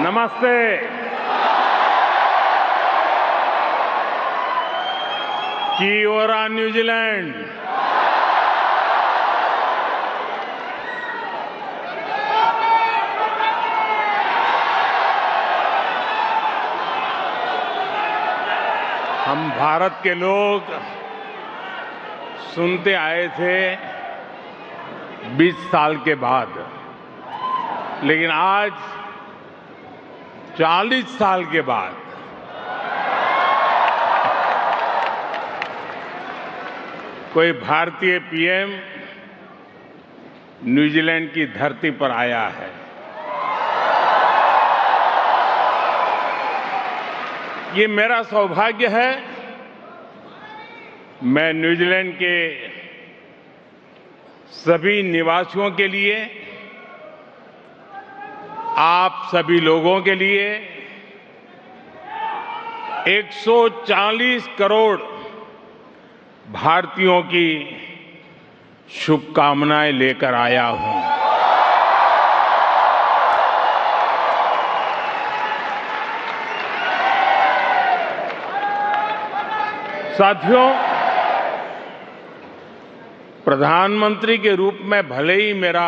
नमस्ते। Kia ora, New Zealand. हम भारत के लोग सुनते आए थे 20 साल के बाद, लेकिन आज 40 साल के बाद कोई भारतीय पीएम न्यूजीलैंड की धरती पर आया है। ये मेरा सौभाग्य है। मैं न्यूजीलैंड के सभी निवासियों के लिए, आप सभी लोगों के लिए 140 करोड़ भारतीयों की शुभकामनाएं लेकर आया हूं। साथियों, प्रधानमंत्री के रूप में भले ही मेरा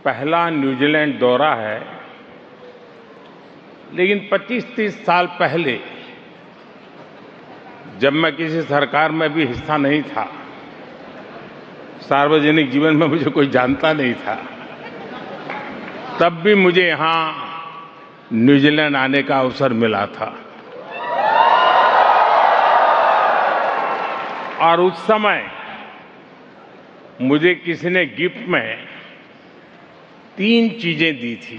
पहला न्यूजीलैंड दौरा है, लेकिन 25-30 साल पहले जब मैं किसी सरकार में भी हिस्सा नहीं था, सार्वजनिक जीवन में मुझे कोई जानता नहीं था, तब भी मुझे यहां न्यूजीलैंड आने का अवसर मिला था। और उस समय मुझे किसी ने गिफ्ट में 3 चीजें दी थी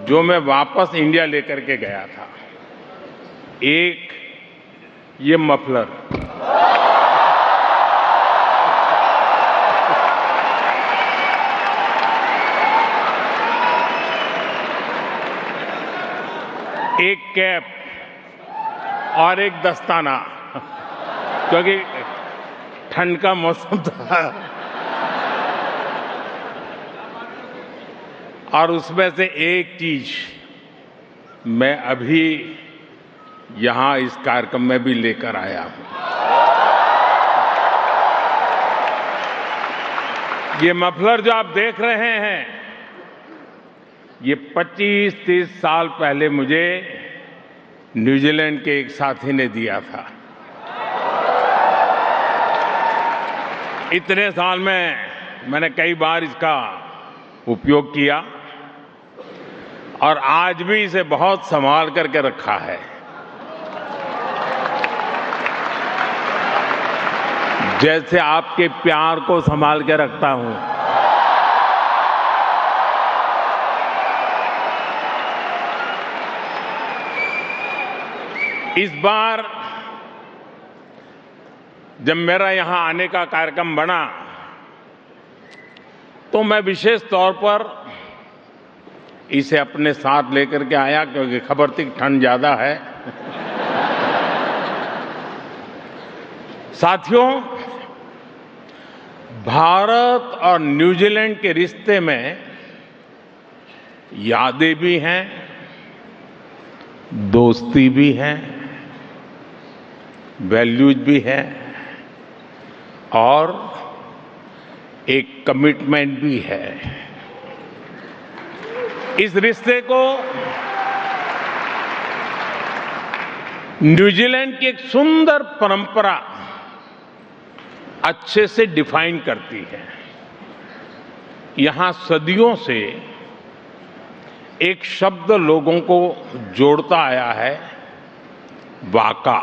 जो मैं वापस इंडिया लेकर के गया था। एक, ये मफलर, एक कैप और एक दस्ताना, क्योंकि ठंड का मौसम था। और उसमें से एक चीज मैं अभी यहां इस कार्यक्रम में भी लेकर आया हूं। ये मफलर जो आप देख रहे हैं, ये 25-30 साल पहले मुझे न्यूजीलैंड के एक साथी ने दिया था। इतने साल में मैंने कई बार इसका उपयोग किया और आज भी इसे बहुत संभाल करके रखा है। जैसे आपके प्यार को संभाल के रखता हूं, इस बार जब मेरा यहां आने का कार्यक्रम बना तो मैं विशेष तौर पर इसे अपने साथ लेकर के आया, क्योंकि खबर थी ठंड ज्यादा है। साथियों, भारत और न्यूजीलैंड के रिश्ते में यादें भी हैं, दोस्ती भी है, वैल्यूज भी है और एक कमिटमेंट भी है। इस रिश्ते को न्यूजीलैंड की एक सुंदर परंपरा अच्छे से डिफाइन करती है। यहां सदियों से एक शब्द लोगों को जोड़ता आया है, वाका।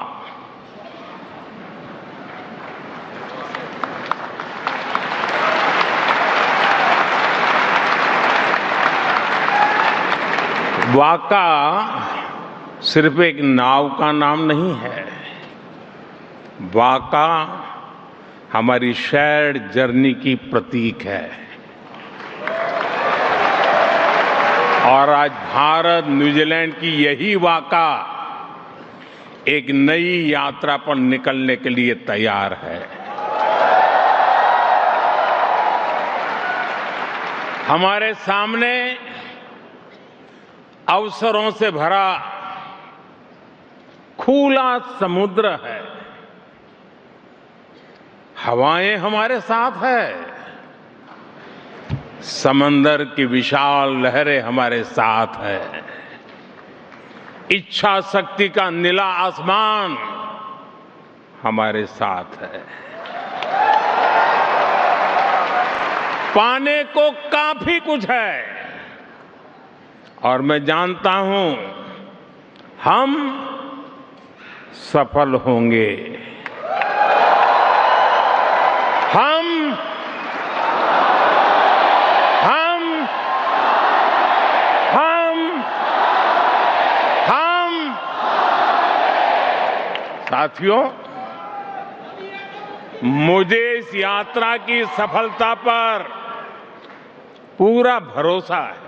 वाका सिर्फ एक नाव का नाम नहीं है। वाका हमारी शेयर्ड जर्नी की प्रतीक है। और आज भारत न्यूजीलैंड की यही वाका एक नई यात्रा पर निकलने के लिए तैयार है। हमारे सामने अवसरों से भरा खुला समुद्र है। हवाएं हमारे साथ है, समंदर की विशाल लहरें हमारे साथ है, इच्छा शक्ति का नीला आसमान हमारे साथ है। पाने को काफी कुछ है और मैं जानता हूं हम सफल होंगे। हम साथियों, मुझे इस यात्रा की सफलता पर पूरा भरोसा है।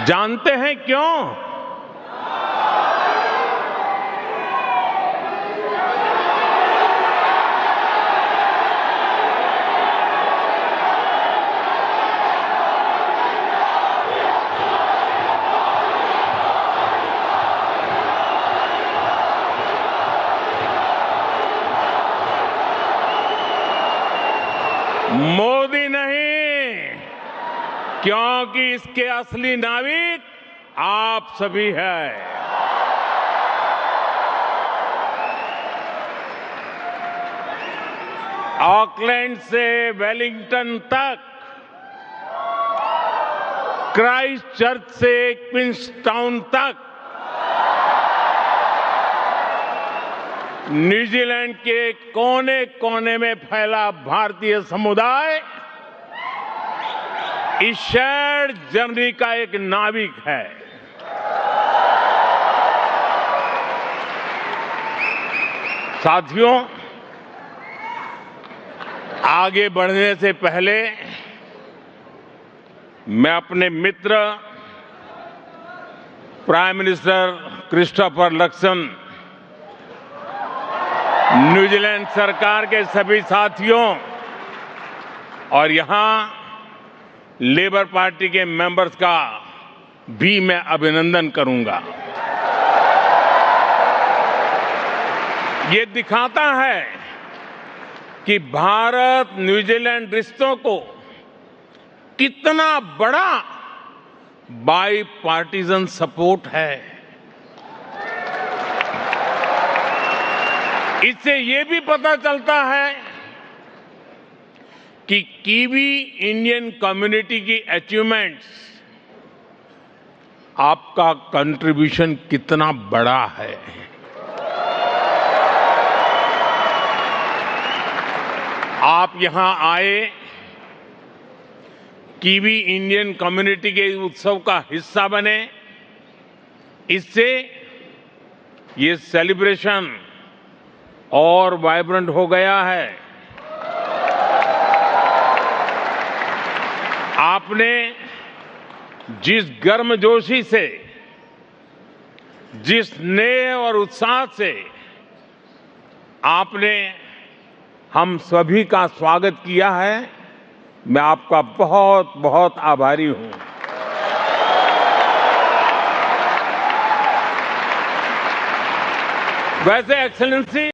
जानते हैं क्यों? मोदी नहीं, क्योंकि इसके असली नाविक आप सभी हैं। ऑकलैंड से वेलिंगटन तक, क्राइस्ट चर्च से क्वींसटाउन तक, न्यूजीलैंड के कोने कोने में फैला भारतीय समुदाय इस शेयर्ड जर्नी का एक नाविक है। साथियों, आगे बढ़ने से पहले मैं अपने मित्र प्राइम मिनिस्टर क्रिस्टोफर लक्सन, न्यूजीलैंड सरकार के सभी साथियों और यहां लेबर पार्टी के मेंबर्स का भी मैं अभिनंदन करूंगा। ये दिखाता है कि भारत न्यूजीलैंड रिश्तों को कितना बड़ा बाई पार्टीजन सपोर्ट है। इससे ये भी पता चलता है कि कीवी इंडियन कम्युनिटी की अचीवमेंट्स, आपका कंट्रीब्यूशन कितना बड़ा है। आप यहां आए, कीवी इंडियन कम्युनिटी के उत्सव का हिस्सा बने, इससे ये सेलिब्रेशन और वाइब्रेंट हो गया है। आपने जिस गर्मजोशी से, जिस स्नेह और उत्साह से आपने हम सभी का स्वागत किया है, मैं आपका बहुत बहुत आभारी हूं। वैसे एक्सेलेंसी,